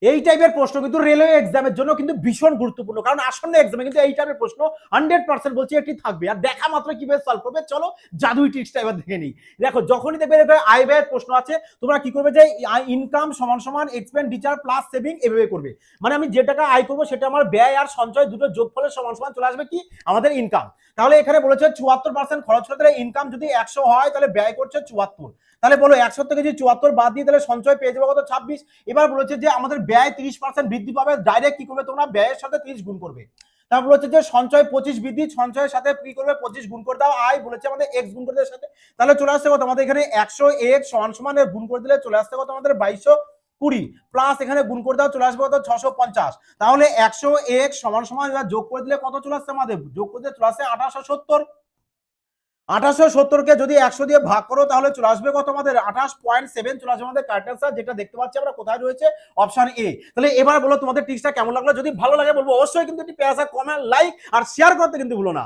এই টাইপের প্রশ্ন কিন্তু রেলওয়ে এক্সামের জন্য কিন্তু ভীষণ গুরুত্বপূর্ণ, কারণ আসন্ন এক্সামে কিন্তু এই টাইপের প্রশ্ন 100% বলছি এটি থাকবে। আর দেখা মাত্র কিভাবে সলভ করবে, চলো জাদুই ট্রিক্সটা এবার দেখে নিই। দেখো যখনই দেখবে আয় ব্যয়ের প্রশ্ন আছে, তোমরা কি করবে যে ইনকাম সমান সমান এক্সপেন্ডিচার প্লাস সেভিং এভাবে করবে। মানে আমি যে টাকা আয় করবো সেটা আমার ব্যয় আর সঞ্চয় দুটো যোগফলের সমান সমান চলে আসবে কি আমাদের ইনকাম। তাহলে এখানে বলেছে 74% খরচ করে, তাহলে ইনকাম যদি 100 হয় তাহলে ব্যয় করছে 74। তাহলে বলো 100 থেকে যদি 74 বাদ দিয়ে তাহলে সঞ্চয় পেয়ে যাবে কত, 26। এবার বলেছে যে আমাদের ব্যয় 30% বৃদ্ধি পাবে, ডাইরেক্ট কি করবে তোমরা ব্যয়ের সাথে 30 গুণ করবে। তারপর বলেছে যে সঞ্চয় 25 বৃদ্ধি, সঞ্চয়ের সাথে কি করবে 25 গুণ করে দাও, আয় বলেছে আমাদের এক্স গুণ করে দেওয়ার সাথে। তাহলে চলে আসছে কত আমাদের এখানে 100 এক্স সমান সমান গুণ করে দিলে চলে আসছে কত আমাদের 2220 প্লাস এখানে গুণ করে দাও চলে আসবে কত 650। তাহলে 100 এক্স সমান সমান যোগ করে দিলে কত চলে আসছে আমাদের, যোগ করে দিলে চলে আসছে 1870। 1870কে যদি 100 দিয়ে ভাগ করো তাহলে চলে আসবে কত আমাদের 28.7 চলে আসবে আমাদের কারেক্ট অ্যান্সার, যেটা দেখতে পাচ্ছি আমরা কোথায় রয়েছে অপশন এ। তাহলে এবার বলো তোমাদের টিপসটা কেমন লাগলো, যদি ভালো লাগে বলবো অবশ্যই কিন্তু একটি পেয়ারা কমেন্ট লাইক আর শেয়ার করতে কিন্তু ভুলো না।